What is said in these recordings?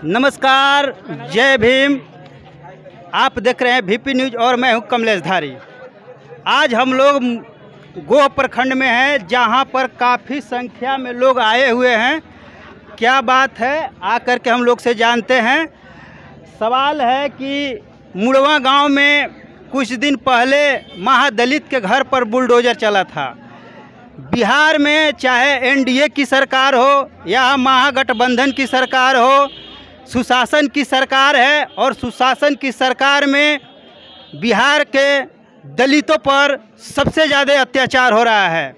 नमस्कार, जय भीम। आप देख रहे हैं VP न्यूज़ और मैं हूं कमलेश धारी। आज हम लोग गोह प्रखंड में हैं, जहां पर काफ़ी संख्या में लोग आए हुए हैं। क्या बात है, आकर के हम लोग से जानते हैं। सवाल है कि मुड़वा गांव में कुछ दिन पहले महादलित के घर पर बुलडोज़र चला था। बिहार में चाहे NDA की सरकार हो या महागठबंधन की सरकार हो, सुशासन की सरकार है और सुशासन की सरकार में बिहार के दलितों पर सबसे ज़्यादा अत्याचार हो रहा है।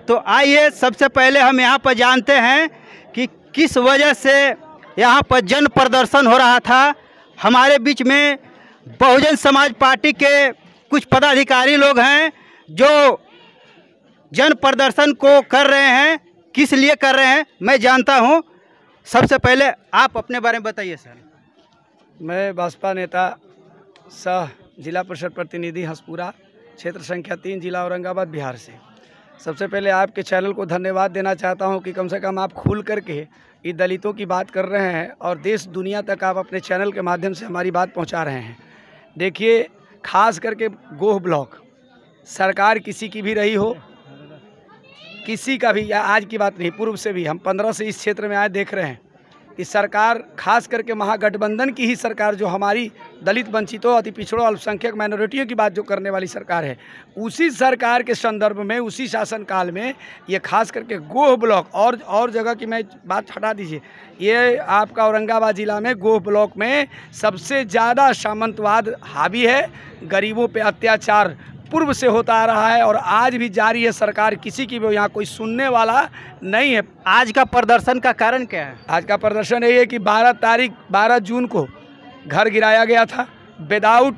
तो आइए सबसे पहले हम यहाँ पर जानते हैं कि किस वजह से यहाँ पर जन प्रदर्शन हो रहा था। हमारे बीच में बहुजन समाज पार्टी के कुछ पदाधिकारी लोग हैं जो जन प्रदर्शन को कर रहे हैं। किस लिए कर रहे हैं मैं जानता हूं। सबसे पहले आप अपने बारे में बताइए सर। मैं भाजपा नेता सह जिला परिषद प्रतिनिधि हंसपुरा, क्षेत्र संख्या 3, जिला औरंगाबाद, बिहार से। सबसे पहले आपके चैनल को धन्यवाद देना चाहता हूं कि कम से कम आप खुल करके ये दलितों की बात कर रहे हैं और देश दुनिया तक आप अपने चैनल के माध्यम से हमारी बात पहुंचा रहे हैं। देखिए, खास करके गोह ब्लॉक सरकार किसी की भी रही हो, किसी का भी, या आज की बात नहीं, पूर्व से भी हम 15 से इस क्षेत्र में आए देख रहे हैं कि सरकार खास करके महागठबंधन की ही सरकार, जो हमारी दलित वंचितों, अति पिछड़ों, अल्पसंख्यक माइनॉरिटियों की बात जो करने वाली सरकार है, उसी सरकार के संदर्भ में, उसी शासनकाल में ये खास करके गोह ब्लॉक और जगह की मैं बात हटा दीजिए, ये आपका औरंगाबाद जिला में गोह ब्लॉक में सबसे ज़्यादा सामंतवाद हावी है। गरीबों पे अत्याचार पूर्व से होता आ रहा है और आज भी जारी है। सरकार किसी की भी यहाँ कोई सुनने वाला नहीं है। आज का प्रदर्शन का कारण क्या है? आज का प्रदर्शन यही है कि 12 जून को घर गिराया गया था विदाउट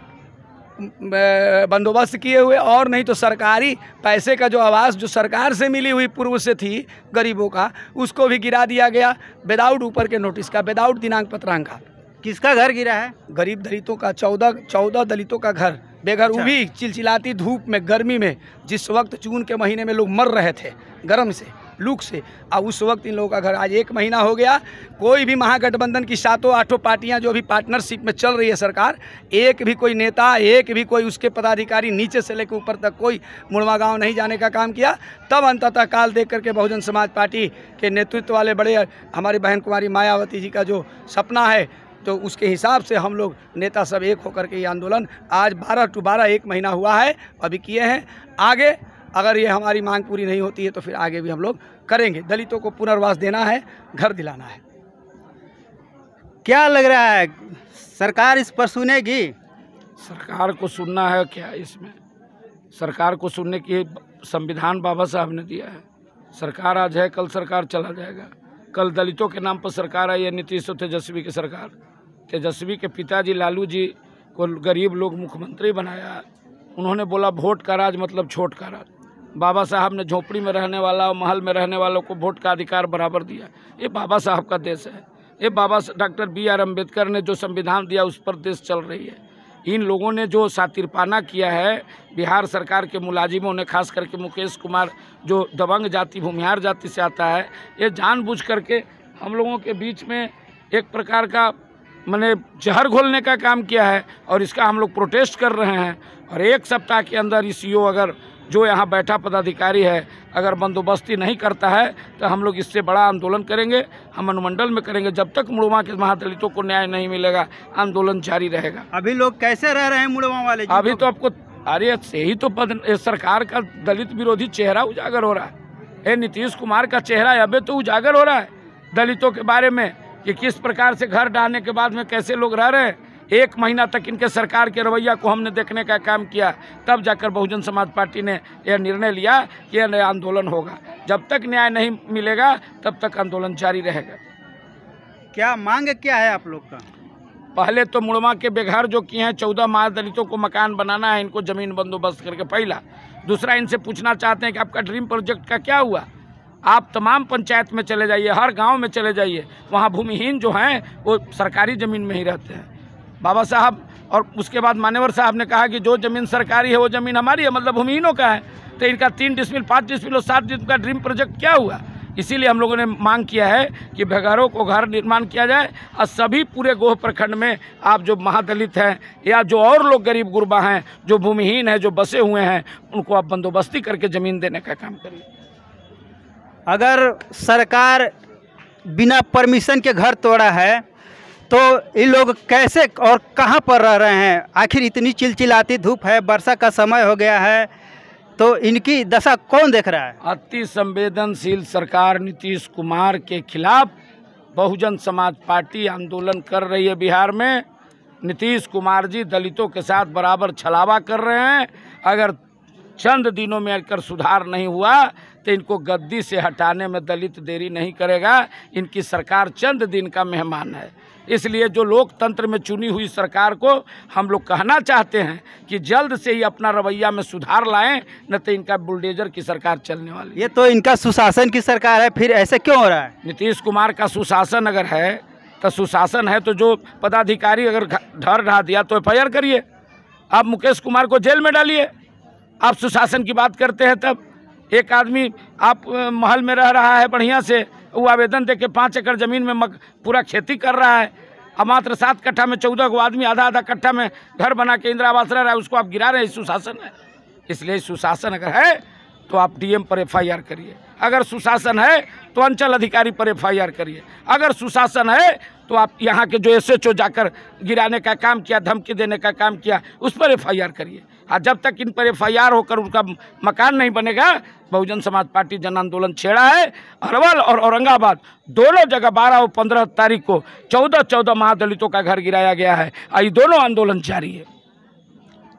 बंदोबस्त किए हुए, और नहीं तो सरकारी पैसे का जो आवास जो सरकार से मिली हुई पूर्व से थी गरीबों का, उसको भी गिरा दिया गया विदाउट ऊपर के नोटिस का, विदाउट दिनांक पत्रांक का। किसका घर गिरा है? गरीब दलितों का, 14 दलितों का घर बेघर। वो भी चिलचिलाती धूप में, गर्मी में, जिस वक्त जून के महीने में लोग मर रहे थे गर्म से, लू से, अब उस वक्त इन लोगों का घर। आज 1 महीना हो गया, कोई भी महागठबंधन की 7-8 पार्टियां जो अभी पार्टनरशिप में चल रही है सरकार, एक भी कोई नेता, एक भी कोई उसके पदाधिकारी नीचे से लेकर ऊपर तक कोई मुड़वा गाँव नहीं जाने का काम किया। तब अंततः काल देख करके बहुजन समाज पार्टी के नेतृत्व वाले बड़े हमारी बहन कुमारी मायावती जी का जो सपना है, तो उसके हिसाब से हम लोग नेता सब एक होकर के ये आंदोलन आज 12 1 महीना हुआ है अभी किए हैं। आगे अगर ये हमारी मांग पूरी नहीं होती है तो फिर आगे भी हम लोग करेंगे। दलितों को पुनर्वास देना है, घर दिलाना है। क्या लग रहा है, सरकार इस पर सुनेगी? सरकार को सुनना है क्या? इसमें सरकार को सुनने की संविधान बाबा साहब ने दिया है। सरकार आज है, कल सरकार चला जाएगा। कल दलितों के नाम पर सरकार आई है, नीतीश और तेजस्वी की सरकार। तेजस्वी के पिताजी लालू जी को गरीब लोग मुख्यमंत्री बनाया। उन्होंने बोला वोट का राज मतलब छोट का राज। बाबा साहब ने झोपड़ी में रहने वाला और महल में रहने वालों को वोट का अधिकार बराबर दिया। ये बाबा साहब का देश है। ये डॉक्टर BR अम्बेडकर ने जो संविधान दिया उस पर देश चल रही है। इन लोगों ने जो सातिरपाना किया है बिहार सरकार के मुलाजिमों ने, खास करके मुकेश कुमार जो दबंग जाति, भूमिहार जाति से आता है, ये जानबूझ करके हम लोगों के बीच में एक प्रकार का माने जहर घोलने का काम किया है और इसका हम लोग प्रोटेस्ट कर रहे हैं। और 1 सप्ताह के अंदर ECO अगर जो यहाँ बैठा पदाधिकारी है अगर बंदोबस्ती नहीं करता है तो हम लोग इससे बड़ा आंदोलन करेंगे। हम अनुमंडल में करेंगे। जब तक मुड़वा के महादलितों को न्याय नहीं मिलेगा आंदोलन जारी रहेगा। अभी लोग कैसे रह रहे हैं मुड़वा वाले? अभी तो आपको अरे से ही तो सरकार का दलित विरोधी चेहरा उजागर हो रहा है। ये नीतीश कुमार का चेहरा अभी तो उजागर हो रहा है दलितों के बारे में कि किस प्रकार से घर डालने के बाद में कैसे लोग रह रहे हैं। 1 महीना तक इनके सरकार के रवैया को हमने देखने का काम किया, तब जाकर बहुजन समाज पार्टी ने यह निर्णय लिया कि यह आंदोलन होगा। जब तक न्याय नहीं मिलेगा तब तक आंदोलन जारी रहेगा। क्या मांग क्या है आप लोग का? पहले तो मुड़वा के बेघर जो किए हैं 14 महादलितों को मकान बनाना है, इनको ज़मीन बंदोबस्त करके, पहला। दूसरा, इनसे पूछना चाहते हैं कि आपका ड्रीम प्रोजेक्ट का क्या हुआ। आप तमाम पंचायत में चले जाइए, हर गांव में चले जाइए, वहाँ भूमिहीन जो हैं वो सरकारी ज़मीन में ही रहते हैं। बाबा साहब और उसके बाद मान्यवर साहब ने कहा कि जो ज़मीन सरकारी है वो ज़मीन हमारी है, मतलब भूमिहीनों का है। तो इनका 3 डिसमिल 5 डिसमिल और 7 डिसमिल का ड्रीम प्रोजेक्ट क्या हुआ? इसीलिए हम लोगों ने मांग किया है कि बेघरों को घर निर्माण किया जाए और सभी पूरे गोह प्रखंड में आप जो महादलित हैं या जो और लोग गरीब गुरबा हैं, जो भूमिहीन हैं, जो बसे हुए हैं, उनको आप बंदोबस्ती करके ज़मीन देने का काम करिए। अगर सरकार बिना परमिशन के घर तोड़ा है तो ये लोग कैसे और कहाँ पर रह रहे हैं? आखिर इतनी चिलचिलाती धूप है, वर्षा का समय हो गया है, तो इनकी दशा कौन देख रहा है? अति संवेदनशील सरकार नीतीश कुमार के खिलाफ बहुजन समाज पार्टी आंदोलन कर रही है बिहार में। नीतीश कुमार जी दलितों के साथ बराबर छलावा कर रहे हैं। अगर चंद दिनों में अगर सुधार नहीं हुआ तो इनको गद्दी से हटाने में दलित देरी नहीं करेगा। इनकी सरकार चंद दिन का मेहमान है, इसलिए जो लोकतंत्र में चुनी हुई सरकार को हम लोग कहना चाहते हैं कि जल्द से ही अपना रवैया में सुधार लाएं, न तो इनका बुलडोजर की सरकार चलने वाली है। ये तो इनका सुशासन की सरकार है, फिर ऐसे क्यों हो रहा है? नीतीश कुमार का सुशासन अगर है तो सुशासन है तो जो पदाधिकारी अगर घर ढा दिया तो FIR करिए। आप मुकेश कुमार को जेल में डालिए। आप सुशासन की बात करते हैं तब एक आदमी आप महल में रह रहा है बढ़िया से, वो आवेदन दे के 5 एकड़ ज़मीन में पूरा खेती कर रहा है, अब मात्र 7 कट्ठा में 14 को आदमी आधा आधा कट्ठा में घर बना के इंदिरा आवास रह रहा है, उसको आप गिरा रहे हैं। सुशासन है। इसलिए सुशासन अगर है तो आप DM पर FIR करिए। अगर सुशासन है तो अंचल अधिकारी पर FIR करिए। अगर सुशासन है तो आप यहाँ के जो SHO जाकर गिराने का काम किया, धमकी देने का काम किया, उस पर FIR करिए। और जब तक इन पर FIR होकर उनका मकान नहीं बनेगा, बहुजन समाज पार्टी जन आंदोलन छेड़ा है। अरवल और औरंगाबाद दोनों जगह 12 और 15 तारीख को 14 महादलितों का घर गिराया गया है। ये दोनों आंदोलन जारी है।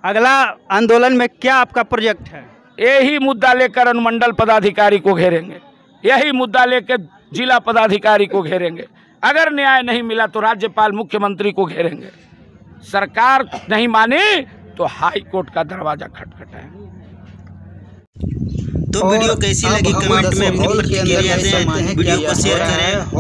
अगला आंदोलन में क्या आपका प्रोजेक्ट है? यही मुद्दा लेकर अनुमंडल पदाधिकारी को घेरेंगे, यही मुद्दा लेकर जिला पदाधिकारी को घेरेंगे। अगर न्याय नहीं मिला तो राज्यपाल मुख्यमंत्री को घेरेंगे। सरकार नहीं मानी तो हाई कोर्ट का दरवाजा खटखटाएं। तो वीडियो कैसी लगी कमेंट में अपनी प्रतिक्रिया दें, वीडियो को शेयर करें।